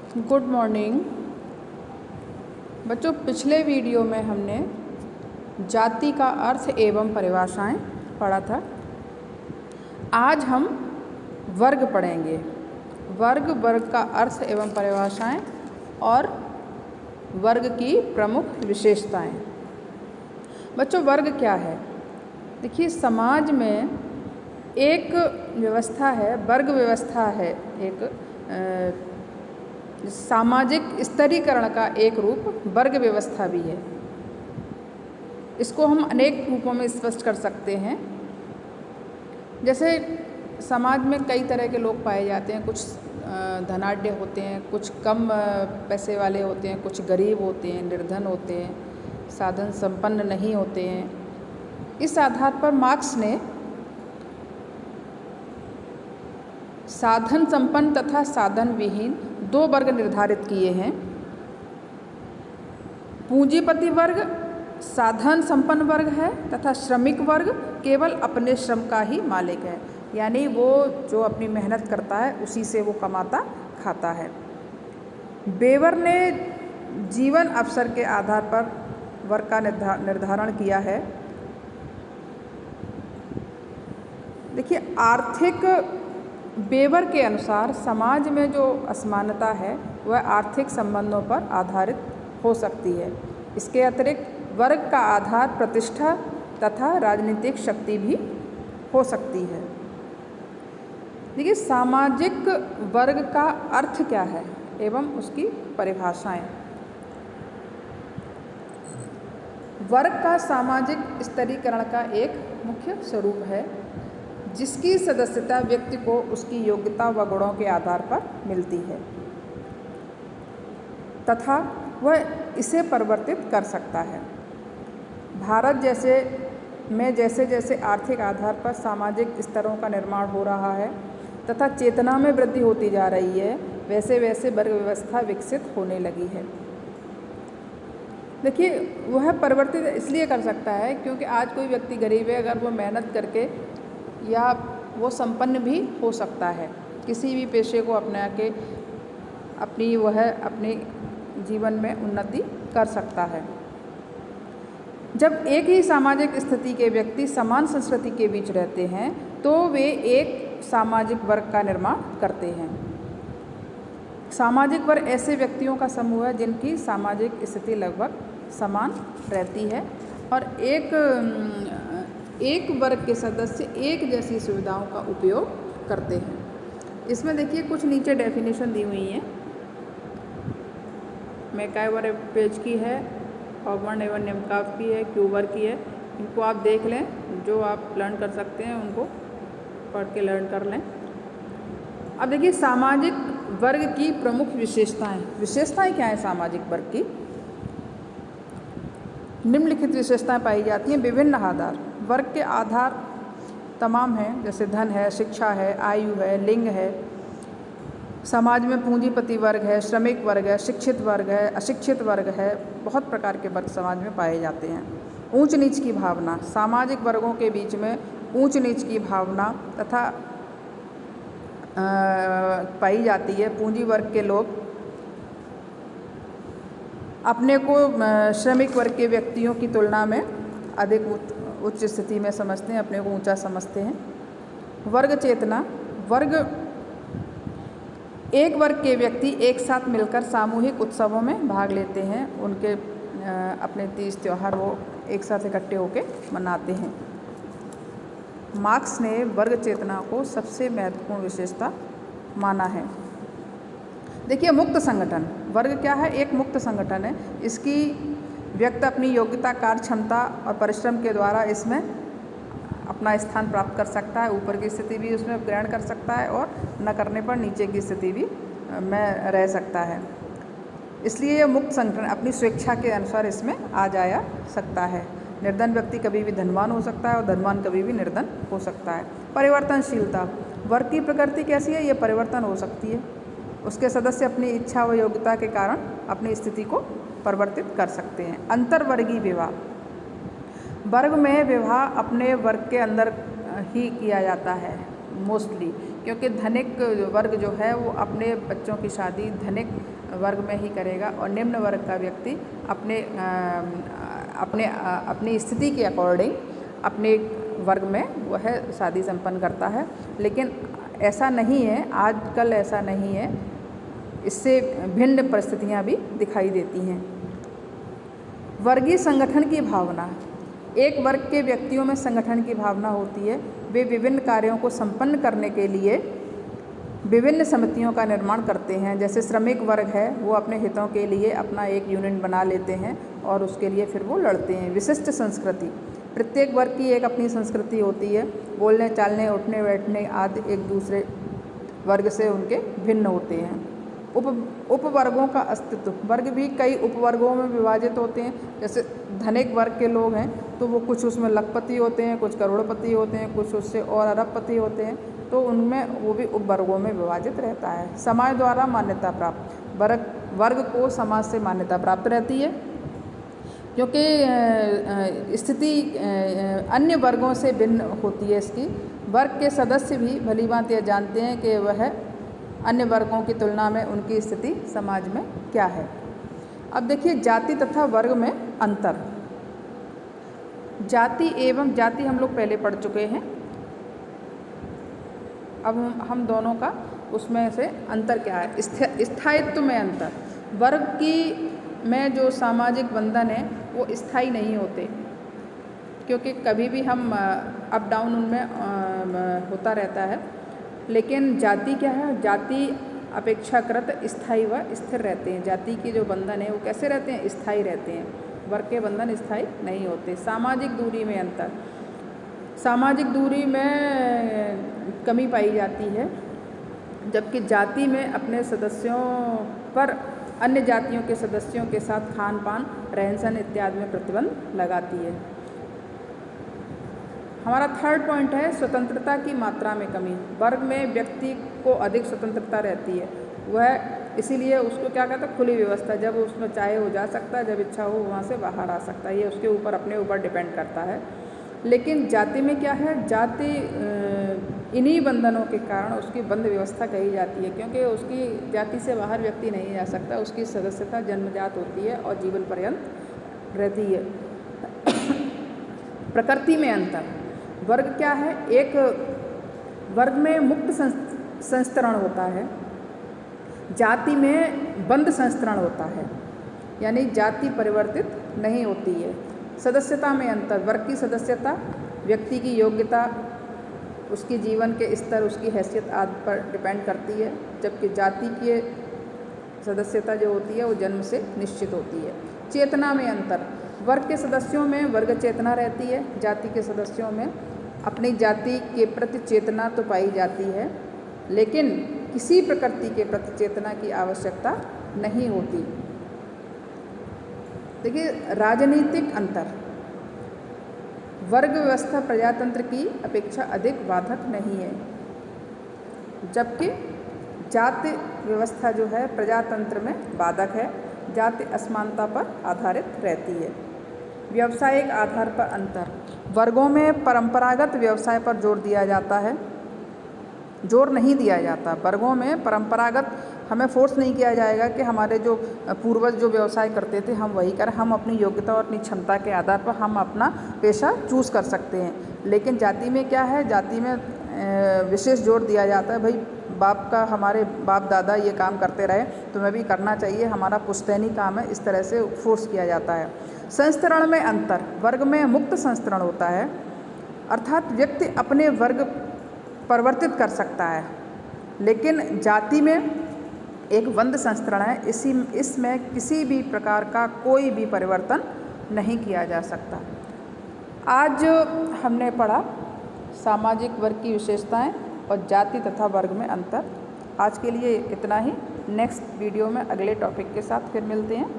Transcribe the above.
Good morning बच्चों। पिछले video में हमने जाति का अर्थ एवं परिभाषाएं पढ़ा था। आज हम वर्ग पढ़ेंगे। वर्ग का अर्थ एवं परिभाषाएं और वर्ग की प्रमुख विशेषताएं। बच्चों, वर्ग क्या है? देखिए, समाज में एक व्यवस्था है, वर्ग व्यवस्था है, एक सामाजिक स्तरीकरण का एक रूप वर्ग व्यवस्था भी है। इसको हम अनेक रूपों में स्पष्ट कर सकते हैं। जैसे समाज में कई तरह के लोग पाए जाते हैं। कुछ धनाढ्य होते हैं, कुछ कम पैसे वाले होते हैं, कुछ गरीब होते हैं, निर्धन होते हैं, साधन संपन्न नहीं होते हैं। इस आधार पर मार्क्स ने साधन संपन्न तथा साधन विहीन दो वर्ग निर्धारित किए हैं। पूंजीपति वर्ग साधन संपन्न वर्ग है तथा श्रमिक वर्ग केवल अपने श्रम का ही मालिक है, यानी वो जो अपनी मेहनत करता है उसी से वो कमाता खाता है। बेवर ने जीवन अवसर के आधार पर वर्ग का निर्धारण किया है। देखिए, आर्थिक बेवर के अनुसार समाज में जो असमानता है वह आर्थिक संबंधों पर आधारित हो सकती है। इसके अतिरिक्त वर्ग का आधार प्रतिष्ठा तथा राजनीतिक शक्ति भी हो सकती है। देखिए, सामाजिक वर्ग का अर्थ क्या है एवं उसकी परिभाषाएं। वर्ग का सामाजिक स्तरीकरण का एक मुख्य स्वरूप है जिसकी सदस्यता व्यक्ति को उसकी योग्यता व गुणों के आधार पर मिलती है तथा वह इसे परिवर्तित कर सकता है। भारत जैसे जैसे आर्थिक आधार पर सामाजिक स्तरों का निर्माण हो रहा है तथा चेतना में वृद्धि होती जा रही है, वैसे वैसे वर्ग व्यवस्था विकसित होने लगी है। देखिए, वह परिवर्तित इसलिए कर सकता है क्योंकि आज कोई व्यक्ति गरीब है, अगर वो मेहनत करके या वो संपन्न भी हो सकता है, किसी भी पेशे को अपना के अपने जीवन में उन्नति कर सकता है। जब एक ही सामाजिक स्थिति के व्यक्ति समान संस्कृति के बीच रहते हैं तो वे एक सामाजिक वर्ग का निर्माण करते हैं। सामाजिक वर्ग ऐसे व्यक्तियों का समूह है जिनकी सामाजिक स्थिति लगभग समान रहती है और एक वर्ग के सदस्य एक जैसी सुविधाओं का उपयोग करते हैं। इसमें देखिए कुछ नीचे डेफिनेशन दी हुई हैं। मैकाइवर पेज की है, ऑगमन एवं निमकाफ की है, क्यूबर की है। इनको आप देख लें, जो आप लर्न कर सकते हैं उनको पढ़ के लर्न कर लें। अब देखिए, सामाजिक वर्ग की प्रमुख विशेषताएं। विशेषताएं क्या है सामाजिक वर्ग की? निम्नलिखित विशेषताएं पाई जाती हैं। विभिन्न आधार। वर्ग के आधार तमाम हैं, जैसे धन है, शिक्षा है, आयु है, लिंग है। समाज में पूंजीपति वर्ग है, श्रमिक वर्ग है, शिक्षित वर्ग है, अशिक्षित वर्ग है। बहुत प्रकार के वर्ग समाज में पाए जाते हैं। ऊंच नीच की भावना। सामाजिक वर्गों के बीच में ऊंच नीच की भावना तथा पाई जाती है। पूंजी वर्ग के लोग अपने को श्रमिक वर्ग के व्यक्तियों की तुलना में अधिक उच्च स्थिति में समझते हैं, अपने को ऊंचा समझते हैं। वर्ग चेतना। एक वर्ग के व्यक्ति एक साथ मिलकर सामूहिक उत्सवों में भाग लेते हैं। उनके अपने तीज त्यौहार वो एक साथ इकट्ठे होकर मनाते हैं। मार्क्स ने वर्ग चेतना को सबसे महत्वपूर्ण विशेषता माना है। देखिए, मुक्त संगठन। वर्ग क्या है? एक मुक्त संगठन है। इसकी व्यक्ति अपनी योग्यता, कार्य क्षमता और परिश्रम के द्वारा इसमें अपना स्थान प्राप्त कर सकता है। ऊपर की स्थिति भी उसमें ग्रहण कर सकता है और न करने पर नीचे की स्थिति भी में रह सकता है। इसलिए यह मुक्त संगठन अपनी स्वेच्छा के अनुसार इसमें आ जाया सकता है। निर्धन व्यक्ति कभी भी धनवान हो सकता है और धनवान कभी भी निर्धन हो सकता है। परिवर्तनशीलता। वर्ग की प्रकृति कैसी है? ये परिवर्तन हो सकती है। उसके सदस्य अपनी इच्छा व योग्यता के कारण अपनी स्थिति को परिवर्तित कर सकते हैं। अंतर्वर्गीय विवाह। वर्ग में विवाह अपने वर्ग के अंदर ही किया जाता है मोस्टली, क्योंकि धनिक वर्ग जो है वो अपने बच्चों की शादी धनिक वर्ग में ही करेगा और निम्न वर्ग का व्यक्ति अपनी स्थिति के अकॉर्डिंग अपने वर्ग में वह शादी संपन्न करता है। लेकिन ऐसा नहीं है, आजकल ऐसा नहीं है, इससे भिन्न परिस्थितियाँ भी दिखाई देती हैं। वर्गीय संगठन की भावना, एक वर्ग के व्यक्तियों में संगठन की भावना होती है। वे विभिन्न कार्यों को संपन्न करने के लिए विभिन्न समितियों का निर्माण करते हैं। जैसे श्रमिक वर्ग है वो अपने हितों के लिए अपना एक यूनियन बना लेते हैं और उसके लिए फिर वो लड़ते हैं। विशिष्ट संस्कृति, प्रत्येक वर्ग की एक अपनी संस्कृति होती है। बोलने चालने उठने बैठने आदि एक दूसरे वर्ग से उनके भिन्न होते हैं। उपवर्गों का अस्तित्व, वर्ग भी कई उपवर्गों में विभाजित होते हैं। जैसे धनिक वर्ग के लोग हैं तो वो कुछ उसमें लखपति होते हैं, कुछ करोड़पति होते हैं, कुछ उससे और अरबपति होते हैं, तो उनमें वो भी उपवर्गों में विभाजित रहता है। समाज द्वारा मान्यता प्राप्त, वर्ग को समाज से मान्यता प्राप्त रहती है क्योंकि स्थिति अन्य वर्गों से भिन्न होती है इसकी। वर्ग के सदस्य भी भली भांति यह जानते हैं कि वह अन्य वर्गों की तुलना में उनकी स्थिति समाज में क्या है। अब देखिए जाति तथा वर्ग में अंतर। जाति एवं जाति हम लोग पहले पढ़ चुके हैं। अब हम दोनों का उसमें से अंतर क्या है, स्थायित्व में अंतर। वर्ग की में जो सामाजिक बंधन है वो स्थायी नहीं होते क्योंकि कभी भी हम अप डाउन उनमें होता रहता है। लेकिन जाति क्या है, जाति अपेक्षाकृत स्थायी व स्थिर रहते हैं। जाति के जो बंधन है वो कैसे रहते हैं, स्थायी रहते हैं। वर्ग के बंधन स्थायी नहीं होते। सामाजिक दूरी में अंतर, सामाजिक दूरी में कमी पाई जाती है, जबकि जाति में अपने सदस्यों पर अन्य जातियों के सदस्यों के साथ खान पान रहन सहन इत्यादि में प्रतिबंध लगाती है। हमारा थर्ड पॉइंट है स्वतंत्रता की मात्रा में कमी। वर्ग में व्यक्ति को अधिक स्वतंत्रता रहती है, वह इसीलिए उसको क्या कहता है, खुली व्यवस्था। जब उसमें चाहे वो जा सकता है, जब इच्छा हो वहाँ से बाहर आ सकता है, ये उसके ऊपर अपने ऊपर डिपेंड करता है। लेकिन जाति में क्या है, जाति इन्हीं बंधनों के कारण उसकी बंध व्यवस्था कही जाती है क्योंकि उसकी जाति से बाहर व्यक्ति नहीं जा सकता। उसकी सदस्यता जन्मजात होती है और जीवन पर्यंत रहती है। प्रकृति में अंतर, वर्ग क्या है, एक वर्ग में मुक्त संस्तरण होता है, जाति में बंध संस्तरण होता है, यानी जाति परिवर्तित नहीं होती है। सदस्यता में अंतर, वर्ग की सदस्यता व्यक्ति की योग्यता, उसकी जीवन के स्तर, उसकी हैसियत आदि पर डिपेंड करती है, जबकि जाति की सदस्यता जो होती है वो जन्म से निश्चित होती है। चेतना में अंतर, वर्ग के सदस्यों में वर्ग चेतना रहती है, जाति के सदस्यों में अपनी जाति के प्रति चेतना तो पाई जाती है, लेकिन किसी प्रकृति के प्रति चेतना की आवश्यकता नहीं होती। देखिए राजनीतिक अंतर, वर्ग व्यवस्था प्रजातंत्र की अपेक्षा अधिक बाधक नहीं है, जबकि जाति व्यवस्था जो है प्रजातंत्र में बाधक है। जाति असमानता पर आधारित रहती है। व्यावसायिक आधार पर अंतर, वर्गों में परंपरागत व्यवसाय पर जोर दिया जाता है, जोर नहीं दिया जाता। वर्गों में परंपरागत हमें फोर्स नहीं किया जाएगा कि हमारे जो पूर्वज जो व्यवसाय करते थे हम वही करें। हम अपनी योग्यता और अपनी क्षमता के आधार पर हम अपना पेशा चूज़ कर सकते हैं। लेकिन जाति में क्या है, जाति में विशेष जोर दिया जाता है, भाई हमारे बाप दादा ये काम करते रहे तुम्हें भी करना चाहिए, हमारा पुश्तैनी काम है, इस तरह से फोर्स किया जाता है। संस्तरण में अंतर, वर्ग में मुक्त संस्तरण होता है, अर्थात व्यक्ति अपने वर्ग परिवर्तित कर सकता है, लेकिन जाति में एक बंध संस्तरण है, इसमें किसी भी प्रकार का कोई भी परिवर्तन नहीं किया जा सकता। आज हमने पढ़ा सामाजिक वर्ग की विशेषताएं और जाति तथा वर्ग में अंतर। आज के लिए इतना ही। नेक्स्ट वीडियो में अगले टॉपिक के साथ फिर मिलते हैं।